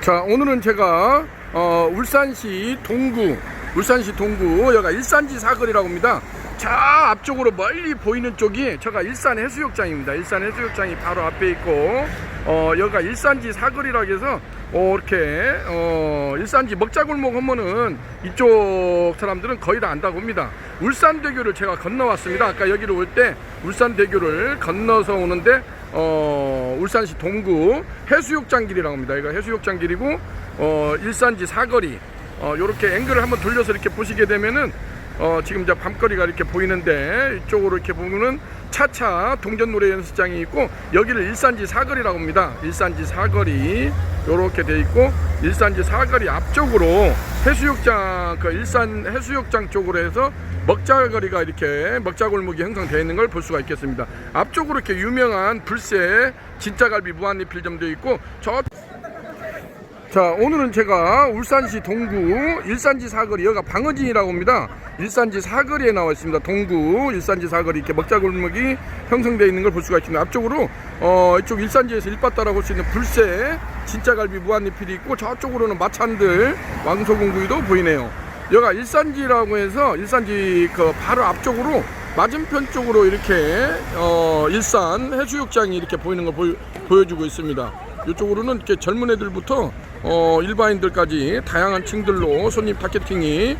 자, 오늘은 제가 울산시 동구 여기가 일산지 사거리라고 합니다. 저 앞쪽으로 멀리 보이는 쪽이 제가 일산 해수욕장입니다. 일산 해수욕장이 바로 앞에 있고 여기가 일산지 사거리라고 해서 이렇게 일산지 먹자골목 하면은 이쪽 사람들은 거의 다 안다고 합니다. 울산대교를 제가 건너왔습니다. 아까 여기로 올 때 울산대교를 건너서 오는데 울산시 동구 해수욕장 길이라고 합니다. 이거 해수욕장 길이고 일산지 사거리 요렇게 앵글을 한번 돌려서 이렇게 보시게 되면은 지금 이제 밤거리가 이렇게 보이는데 이쪽으로 이렇게 보면은 차차 동전노래 연습장이 있고 여기를 일산지 사거리라고 합니다. 일산지 사거리 요렇게 돼 있고 일산지 사거리 앞쪽으로 해수욕장 일산 해수욕장 쪽으로 해서 먹자거리가 이렇게 먹자골목이 형성되어 있는 걸 볼 수가 있겠습니다. 앞쪽으로 이렇게 유명한 불새 진짜갈비 무한리필점도 있고 자, 오늘은 제가 울산시 동구 일산지 사거리 여기가 방어진이라고 합니다. 일산지 사거리에 나와 있습니다. 동구 일산지 사거리 이렇게 먹자골목이 형성되어 있는 걸 볼 수가 있습니다. 앞쪽으로 이쪽 일산지에서 일바따라고 할 수 있는 불새 진짜갈비 무한리필이 있고 저쪽으로는 마찬들 왕소공구이도 보이네요. 여기가 일산지라고 해서 일산지 바로 앞쪽으로 맞은편 쪽으로 이렇게 일산 해수욕장이 이렇게 보이는 걸 보여주고 있습니다. 이쪽으로는 이렇게 젊은 애들부터 일반인들까지 다양한 층들로 손님 타겟팅이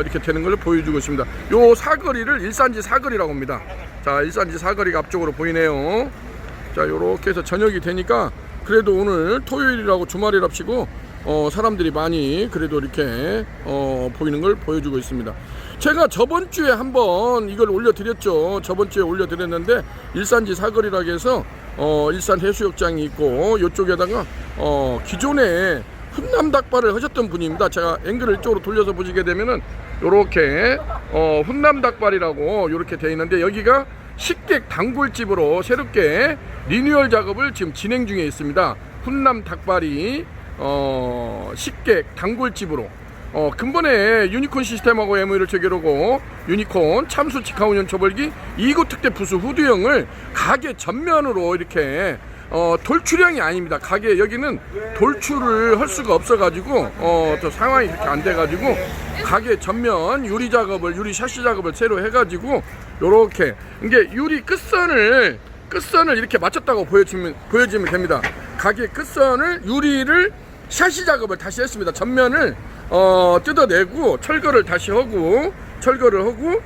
이렇게 되는 걸 보여주고 있습니다. 요 사거리를 일산지 사거리라고 합니다. 자, 일산지 사거리가 앞쪽으로 보이네요. 자, 요렇게 해서 저녁이 되니까 그래도 오늘 토요일이라고 주말이랍시고 사람들이 많이 그래도 이렇게 보이는 걸 보여주고 있습니다. 제가 저번 주에 한번 이걸 올려드렸죠. 저번 주에 올려드렸는데 일산지 사거리라고 해서 일산 해수욕장이 있고 이쪽에다가 기존에 훈남 닭발을 하셨던 분입니다. 제가 앵글을 이쪽으로 돌려서 보시게 되면은 요렇게 훈남 닭발이라고 요렇게 되어 있는데 여기가 식객 단골집으로 새롭게 리뉴얼 작업을 지금 진행 중에 있습니다. 훈남 닭발이 식객 단골집으로 근본에 유니콘 시스템하고 MOU를 체결하고 유니콘 참수 직하운전 초벌기 2구 특대 부수 후두형을 가게 전면으로 이렇게 돌출형이 아닙니다. 가게 여기는 돌출을 할 수가 없어 가지고 또 상황이 그렇게 안 돼 가지고 가게 전면 유리 작업을 유리 샤시 작업을 새로 해 가지고 요렇게 이게 유리 끝선을 이렇게 맞췄다고 보여지면 됩니다. 가게 끝선을 유리를 샤시 작업을 다시 했습니다. 전면을 뜯어내고 철거를 하고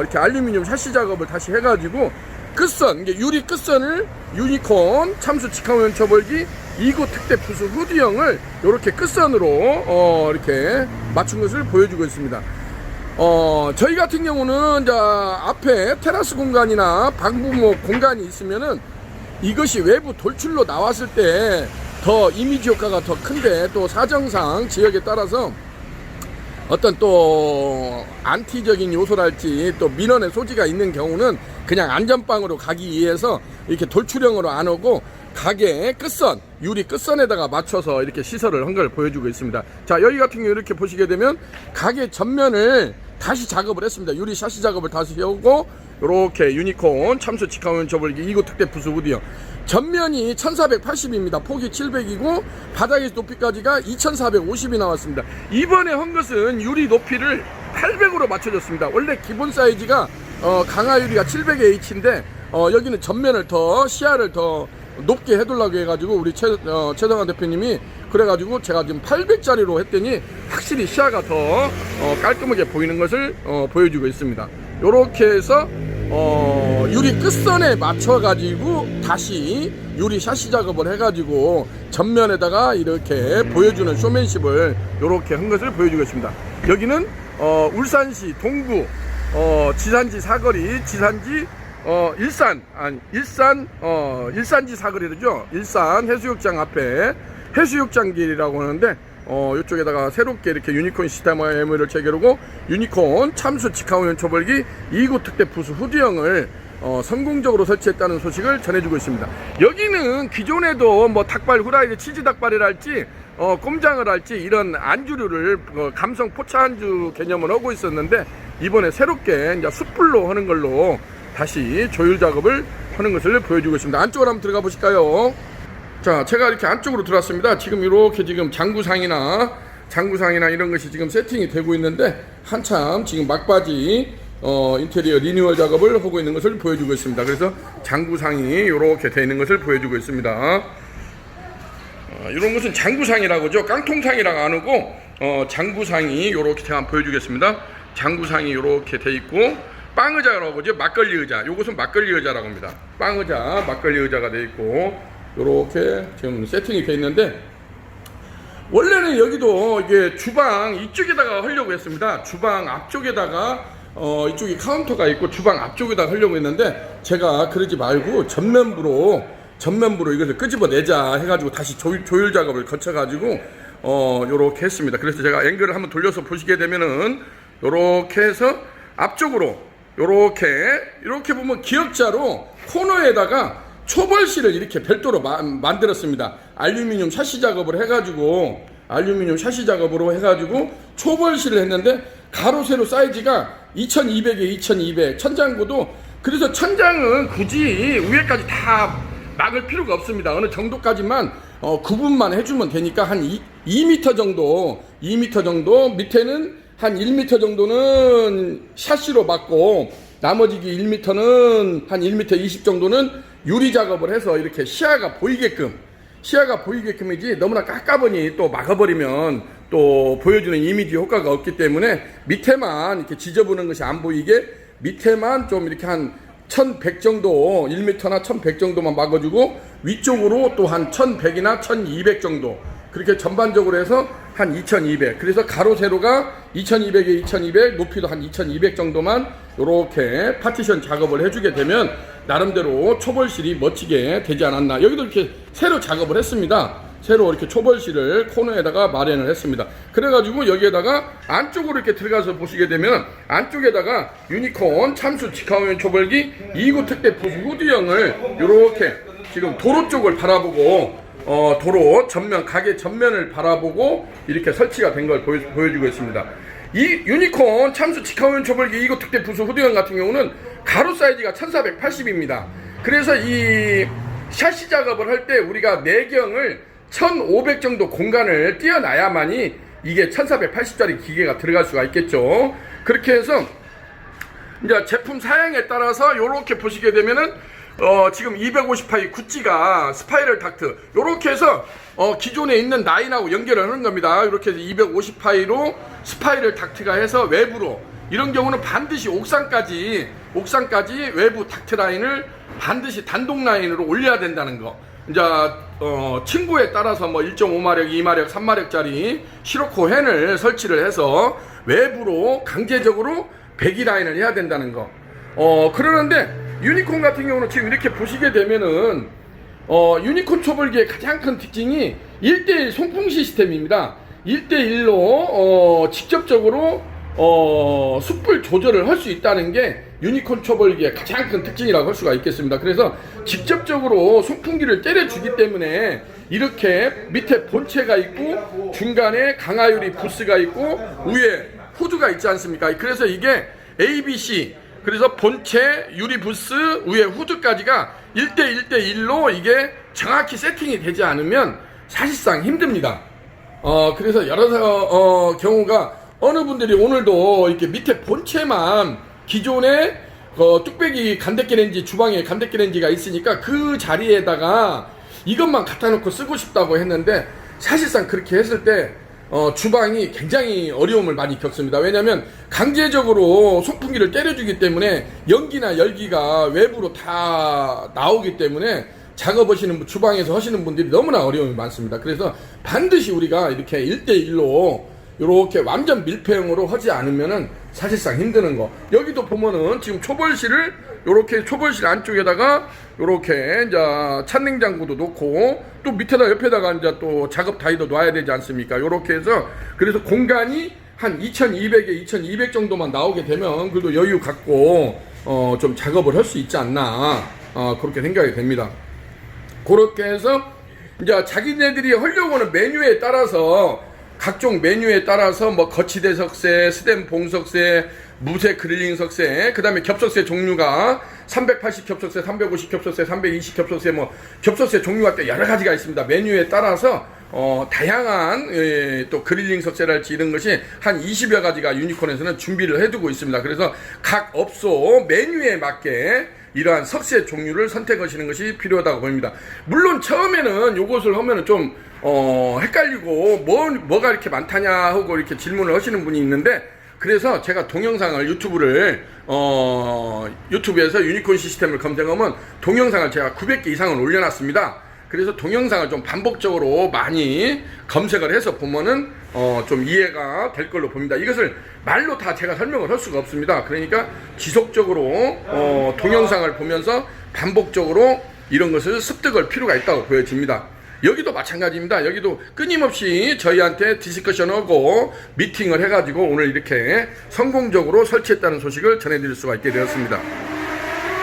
이렇게 알루미늄 샤시 작업을 다시 해가지고 끝선 이게 유리 끝선을 유니콘 참수 직하면 처벌기 2구 특대 부수 후드형을 이렇게 끝선으로 이렇게 맞춘 것을 보여주고 있습니다. 저희 같은 경우는 이제 앞에 테라스 공간이나 방부목 공간이 있으면은 이것이 외부 돌출로 나왔을 때 더 이미지 효과가 더 큰데 또 사정상 지역에 따라서 어떤 또 안티적인 요소랄지 또 민원의 소지가 있는 경우는 그냥 안전방으로 가기 위해서 이렇게 돌출형으로 안 오고 가게 끝선 유리 끝선에다가 맞춰서 이렇게 시설을 한 걸 보여주고 있습니다. 자, 여기 같은 경우 이렇게 보시게 되면 가게 전면을 다시 작업을 했습니다. 유리 샤시 작업을 다시 해오고 이렇게 유니콘 참수 직하면 접을기 2구 특대 부수 후드형 전면이 1480입니다. 폭이 700이고 바닥의 높이까지가 2450이 나왔습니다. 이번에 한 것은 유리 높이를 800으로 맞춰줬습니다. 원래 기본 사이즈가 강화유리가 700H인데 여기는 전면을 더 시야를 더 높게 해두려고 해가지고 우리 최성환 대표님이 그래가지고 제가 지금 800짜리로 했더니 확실히 시야가 더 깔끔하게 보이는 것을 보여주고 있습니다. 요렇게 해서 유리 끝선에 맞춰가지고 다시 유리 샤시 작업을 해가지고 전면에다가 이렇게 보여주는 쇼맨십을 요렇게 한 것을 보여주고 있습니다. 여기는 울산시 동구 지산지 사거리 지산지 일산지 사거리죠. 일산 해수욕장 앞에 해수욕장 길이라고 하는데 이쪽에다가 새롭게 이렇게 유니콘 시스템과 MOU를 체결하고 유니콘 참수 직하운전 초벌기 2구 특대 부수 후드형을 성공적으로 설치했다는 소식을 전해주고 있습니다. 여기는 기존에도 뭐 닭발 후라이드 치즈 닭발이랄지 꼼장을 할지 이런 안주류를 감성 포차 안주 개념을 하고 있었는데 이번에 새롭게 이제 숯불로 하는 걸로 다시 조율 작업을 하는 것을 보여주고 있습니다. 안쪽으로 한번 들어가 보실까요? 자, 제가 이렇게 안쪽으로 들어왔습니다. 지금 이렇게 지금 장구상이나 이런 것이 지금 세팅이 되고 있는데 한참 지금 막바지 인테리어 리뉴얼 작업을 하고 있는 것을 보여주고 있습니다. 그래서 장구상이 이렇게 되어 있는 것을 보여주고 있습니다. 이런 것은 장구상이라고죠. 깡통상이라고 안 하고 장구상이 이렇게 제가 한번 보여주겠습니다. 장구상이 이렇게 돼 있고 빵의자라고 하죠. 막걸리 의자. 요것은 막걸리 의자라고 합니다. 빵의자, 막걸리 의자가 돼 있고 이렇게 지금 세팅이 돼 있는데 원래는 여기도 이게 주방 이쪽에다가 하려고 했습니다. 주방 앞쪽에다가 이쪽에 카운터가 있고 주방 앞쪽에다가 하려고 했는데 제가 그러지 말고 전면부로 이것을 끄집어내자 해가지고 다시 조율 작업을 거쳐가지고 요렇게 했습니다. 그래서 제가 앵글을 한번 돌려서 보시게 되면은 요렇게 해서 앞쪽으로 요렇게 보면 기역자로 코너에다가 초벌실을 이렇게 별도로 만들었습니다. 알루미늄 샤시 작업을 해가지고 초벌실을 했는데 가로 세로 사이즈가 2200에 2200 천장고도 그래서 천장은 굳이 위에까지 다 막을 필요가 없습니다. 어느 정도까지만 구분만 해주면 되니까 한 2m 정도 밑에는 한 1m 정도는 샤시로 막고 나머지 1m는 한 1m 20 정도는 유리 작업을 해서 이렇게 시야가 보이게끔이지 너무나 깎아보니 또 막아버리면 또 보여주는 이미지 효과가 없기 때문에 밑에만 이렇게 지저분한 것이 안 보이게 밑에만 좀 이렇게 한 1100 정도 1m나 1100 정도만 막아주고 위쪽으로 또 한 1100이나 1200 정도 그렇게 전반적으로 해서 한 2200 그래서 가로 세로가 2200에 2200 높이도 한 2200 정도만 이렇게 파티션 작업을 해주게 되면 나름대로 초벌실이 멋지게 되지 않았나. 여기도 이렇게 새로 작업을 했습니다. 새로 이렇게 초벌실을 코너에다가 마련을 했습니다. 그래가지고 여기에다가 안쪽으로 이렇게 들어가서 보시게 되면 안쪽에다가 유니콘 참수 직화면 초벌기 2구 특대 부수 후드형을 이렇게 지금 도로 쪽을 바라보고 도로 전면 가게 전면을 바라보고 이렇게 설치가 된 걸 보여주고 있습니다. 이 유니콘 참수 직화면 초벌기 2구 특대 부수 후드형 같은 경우는 가로 사이즈가 1480입니다. 그래서 이 샤시 작업을 할 때 우리가 내경을 1500 정도 공간을 띄어놔야만이 이게 1480짜리 기계가 들어갈 수가 있겠죠. 그렇게 해서 이제 제품 사양에 따라서 이렇게 보시게 되면은 지금 250파이 구찌가 스파이럴 닥트 이렇게 해서 기존에 있는 라인하고 연결을 하는 겁니다. 이렇게 해서 250파이로 스파이럴 닥트가 해서 외부로 이런 경우는 반드시 옥상까지 외부 닥트 라인을 반드시 단독 라인으로 올려야 된다는 거. 이제 층고에 따라서 뭐 1.5마력, 2마력, 3마력짜리 시로코 헨을 설치를 해서 외부로 강제적으로 배기 라인을 해야 된다는 거. 그러는데 유니콘 같은 경우는 지금 이렇게 보시게 되면은 유니콘 초벌기의 가장 큰 특징이 1대1 송풍 시스템입니다. 1대1로 직접적으로 숯불 조절을 할 수 있다는 게 유니콘 초벌기의 가장 큰 특징이라고 할 수가 있겠습니다. 그래서 직접적으로 송풍기를 때려주기 때문에 이렇게 밑에 본체가 있고 중간에 강화유리 부스가 있고 위에 후드가 있지 않습니까? 그래서 이게 ABC 그래서 본체 유리 부스 위에 후드까지가 1대1로 이게 정확히 세팅이 되지 않으면 사실상 힘듭니다. 그래서 여러 경우가 어느 분들이 오늘도 이렇게 밑에 본체만 기존에 뚝배기 간대기렌지 주방에 간대기렌지가 있으니까 그 자리에다가 이것만 갖다 놓고 쓰고 싶다고 했는데 사실상 그렇게 했을 때 주방이 굉장히 어려움을 많이 겪습니다. 왜냐하면 강제적으로 송풍기를 때려주기 때문에 연기나 열기가 외부로 다 나오기 때문에 작업하시는 주방에서 하시는 분들이 너무나 어려움이 많습니다. 그래서 반드시 우리가 이렇게 1대1로 이렇게 완전 밀폐형으로 하지 않으면은 사실상 힘드는 거. 여기도 보면은 지금 초벌실을 요렇게 초벌실 안쪽에다가 요렇게 이제 찬냉장고도 놓고 또 밑에다 옆에다가 이제 또 작업 다이도 놔야 되지 않습니까? 요렇게 해서 그래서 공간이 한 2200에 2200 정도만 나오게 되면 그래도 여유 갖고 좀 작업을 할 수 있지 않나 그렇게 생각이 됩니다. 그렇게 해서 이제 자기네들이 하려고 하는 메뉴에 따라서 각종 메뉴에 따라서 뭐 거치대 석쇠, 스댄 봉석쇠, 무쇠 그릴링 석쇠, 그 다음에 겹석쇠 종류가 380 겹석쇠, 350 겹석쇠, 320 겹석쇠, 뭐 겹석쇠 종류가 또 여러 가지가 있습니다. 메뉴에 따라서 다양한 또 그릴링 석쇠랄지 이런 것이 한 20여 가지가 유니콘에서는 준비를 해두고 있습니다. 그래서 각 업소 메뉴에 맞게 이러한 석쇠 종류를 선택하시는 것이 필요하다고 보입니다. 물론 처음에는 요것을 하면은 좀 헷갈리고 뭐가 이렇게 많다냐 하고 이렇게 질문을 하시는 분이 있는데, 그래서 제가 동영상을 유튜브에서 유니콘 시스템을 검색하면 동영상을 제가 900개 이상을 올려놨습니다. 그래서 동영상을 좀 반복적으로 많이 검색을 해서 보면은 좀 이해가 될 걸로 봅니다. 이것을 말로 다 제가 설명을 할 수가 없습니다. 그러니까 지속적으로 동영상을 보면서 반복적으로 이런 것을 습득할 필요가 있다고 보여집니다. 여기도 마찬가지입니다. 여기도 끊임없이 저희한테 디스커션하고 미팅을 해가지고 오늘 이렇게 성공적으로 설치했다는 소식을 전해드릴 수가 있게 되었습니다.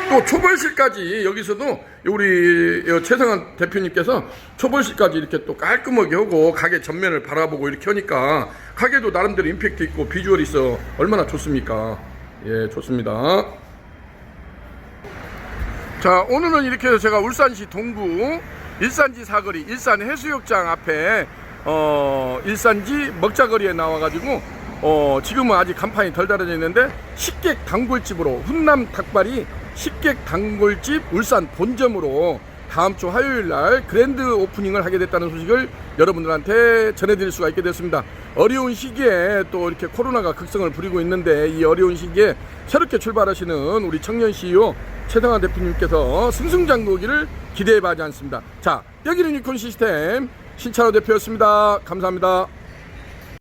또 초벌실까지 여기서도 우리 최성환 대표님께서 초벌실까지 이렇게 또 깔끔하게 하고 가게 전면을 바라보고 이렇게 하니까 가게도 나름대로 임팩트 있고 비주얼이 있어 얼마나 좋습니까? 예, 좋습니다. 자, 오늘은 이렇게 해서 제가 울산시 동구 일산지 사거리 일산 해수욕장 앞에 일산지 먹자거리에 나와가지고 지금은 아직 간판이 덜 달아져 있는데 식객 단골집으로 훈남 닭발이 식객 단골집 울산 본점으로 다음 주 화요일 날 그랜드 오프닝을 하게 됐다는 소식을 여러분들한테 전해드릴 수가 있게 됐습니다. 어려운 시기에 또 이렇게 코로나가 극성을 부리고 있는데 이 어려운 시기에 새롭게 출발하시는 우리 청년 CEO 최성환 대표님께서 승승장구하기를 기대해봐지 않습니다. 자, 여기는 유니콘 시스템 신찬호 대표였습니다. 감사합니다.